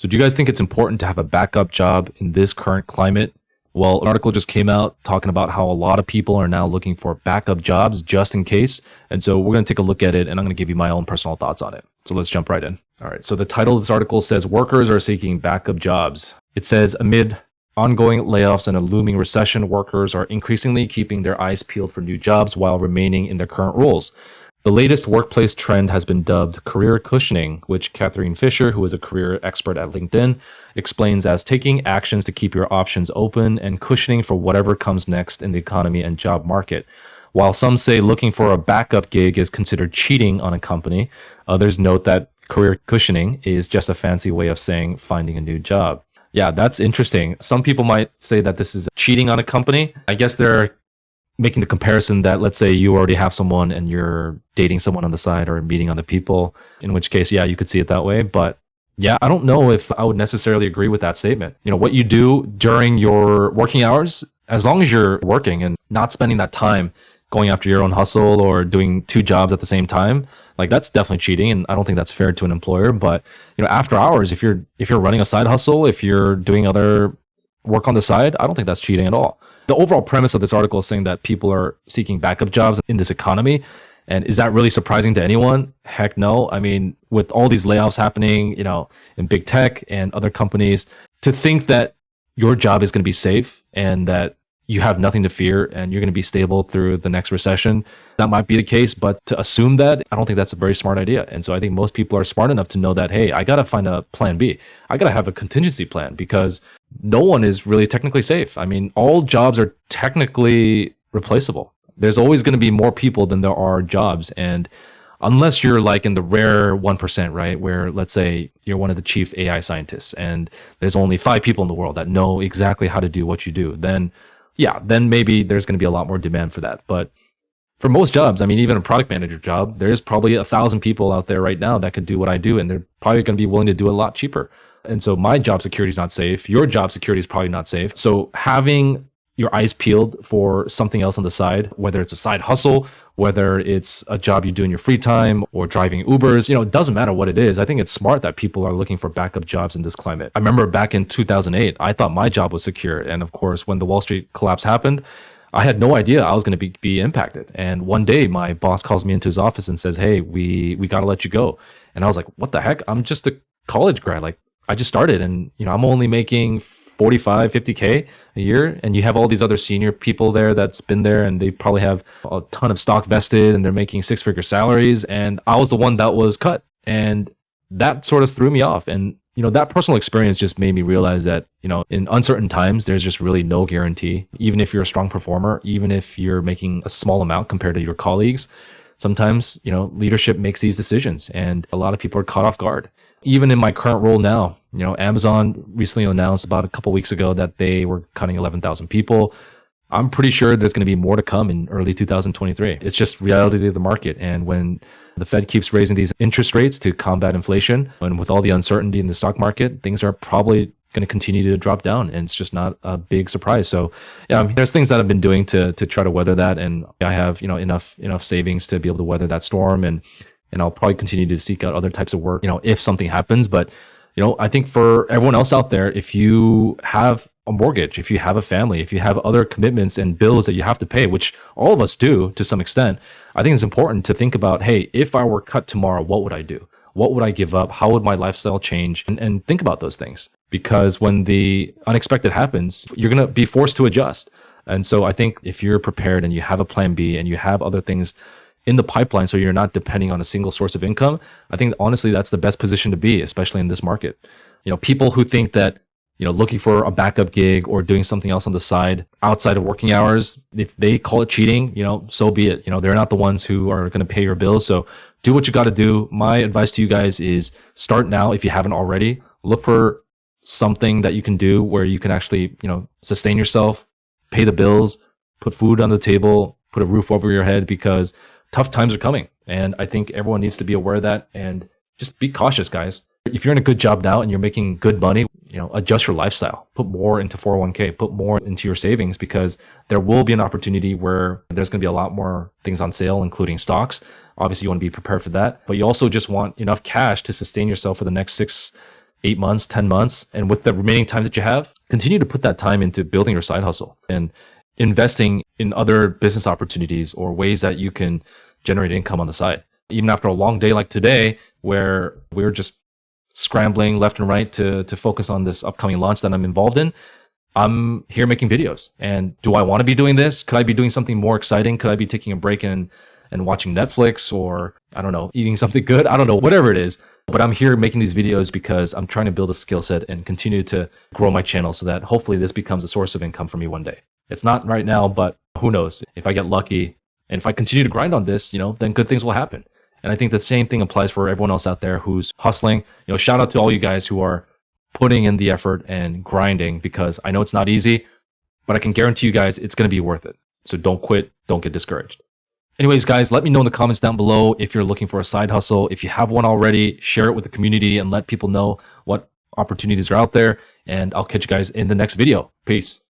So do you guys think it's important to have a backup job in this current climate? Well, an article just came out talking about how a lot of people are now looking for backup jobs just in case. And so we're going to take a look at it, and I'm going to give you my own personal thoughts on it. So let's jump right in. All right. So the title of this article says workers are seeking backup jobs. It says amid ongoing layoffs and a looming recession, workers are increasingly keeping their eyes peeled for new jobs while remaining in their current roles. The latest workplace trend has been dubbed career cushioning, which Catherine Fisher, who is a career expert at LinkedIn, explains as taking actions to keep your options open and cushioning for whatever comes next in the economy and job market. While some say looking for a backup gig is considered cheating on a company, others note that career cushioning is just a fancy way of saying finding a new job. Yeah, that's interesting. Some people might say that this is cheating on a company. I guess they're making the comparison that, let's say you already have someone and you're dating someone on the side or meeting other people, in which case, yeah, you could see it that way. But yeah, I don't know if I would necessarily agree with that statement. You know, what you do during your working hours, as long as you're working and not spending that time going after your own hustle or doing two jobs at the same time, like that's definitely cheating. And I don't think that's fair to an employer. But, you know, after hours, if you're running a side hustle, if you're doing other work on the side, I don't think that's cheating at all. The overall premise of this article is saying that people are seeking backup jobs in this economy. And is that really surprising to anyone? Heck no. I mean, with all these layoffs happening, you know, in big tech and other companies, to think that your job is going to be safe and that you have nothing to fear and you're going to be stable through the next recession, that might be the case. But to assume that, I don't think that's a very smart idea. And so I think most people are smart enough to know that, hey, I got to find a plan B. I got to have a contingency plan because no one is really technically safe. I mean, all jobs are technically replaceable. There's always going to be more people than there are jobs. And unless you're like in the rare 1%, right? Where let's say you're one of the chief AI scientists and there's only 5 people in the world that know exactly how to do what you do, then yeah, then maybe there's going to be a lot more demand for that. But for most jobs, I mean, even a product manager job, there's probably 1,000 people out there right now that could do what I do, and they're probably going to be willing to do it a lot cheaper. And so my job security is not safe. Your job security is probably not safe. So having your eyes peeled for something else on the side, whether it's a side hustle, whether it's a job you do in your free time or driving Ubers, you know, it doesn't matter what it is. I think it's smart that people are looking for backup jobs in this climate. I remember back in 2008, I thought my job was secure. And of course, when the Wall Street collapse happened, I had no idea I was going to be impacted. And one day my boss calls me into his office and says, hey, we got to let you go. And I was like, what the heck? I'm just a college grad. Like I just started and, you know, I'm only making 45, 50K a year. And you have all these other senior people there that's been there and they probably have a ton of stock vested and they're making 6-figure salaries. And I was the one that was cut. And that sort of threw me off. And, you know, that personal experience just made me realize that, you know, in uncertain times, there's just really no guarantee. Even if you're a strong performer, even if you're making a small amount compared to your colleagues, sometimes, you know, leadership makes these decisions and a lot of people are caught off guard. Even in my current role now, you know, Amazon recently announced about a couple of weeks ago that they were cutting 11,000 people. I'm pretty sure there's going to be more to come in early 2023. It's just reality of the market. And when the Fed keeps raising these interest rates to combat inflation, and with all the uncertainty in the stock market, things are probably going to continue to drop down. And it's just not a big surprise. So yeah, I mean, there's things that I've been doing to try to weather that. And I have, you know, enough savings to be able to weather that storm. And I'll probably continue to seek out other types of work, you know, if something happens. But, you know, I think for everyone else out there, if you have a mortgage, if you have a family, if you have other commitments and bills that you have to pay, which all of us do to some extent, I think it's important to think about, hey, if I were cut tomorrow, what would I do? What would I give up? How would my lifestyle change? And think about those things. Because when the unexpected happens, you're going to be forced to adjust. And so I think if you're prepared and you have a plan B and you have other things in the pipeline so you're not depending on a single source of income, I think honestly that's the best position to be, especially in this market. You know, people who think that, you know, looking for a backup gig or doing something else on the side outside of working hours, if they call it cheating, you know, so be it. You know, they're not the ones who are going to pay your bills. So do what you got to do. My advice to you guys is start now if you haven't already. Look for something that you can do where you can actually, you know, sustain yourself, pay the bills, put food on the table, put a roof over your head, because tough times are coming. And I think everyone needs to be aware of that and just be cautious, guys. If you're in a good job now and you're making good money, you know, adjust your lifestyle, put more into 401k, put more into your savings, because there will be an opportunity where there's going to be a lot more things on sale, including stocks. Obviously, you want to be prepared for that, but you also just want enough cash to sustain yourself for the next 6 8 months, 10 months. And with the remaining time that you have, continue to put that time into building your side hustle and investing in other business opportunities or ways that you can generate income on the side. Even after a long day like today, where we're just scrambling left and right to focus on this upcoming launch that I'm involved in, I'm here making videos. And do I want to be doing this? Could I be doing something more exciting? Could I be taking a break and watching Netflix, or I don't know, eating something good? I don't know, whatever it is. But I'm here making these videos because I'm trying to build a skill set and continue to grow my channel so that hopefully this becomes a source of income for me one day. It's not right now, but who knows? If I get lucky and if I continue to grind on this, then good things will happen. And I think the same thing applies for everyone else out there who's hustling. Shout out to all you guys who are putting in the effort and grinding, because I know it's not easy, but I can guarantee you guys it's going to be worth it. So don't quit. Don't get discouraged. Anyways, guys, let me know in the comments down below if you're looking for a side hustle. If you have one already, share it with the community and let people know what opportunities are out there. And I'll catch you guys in the next video. Peace.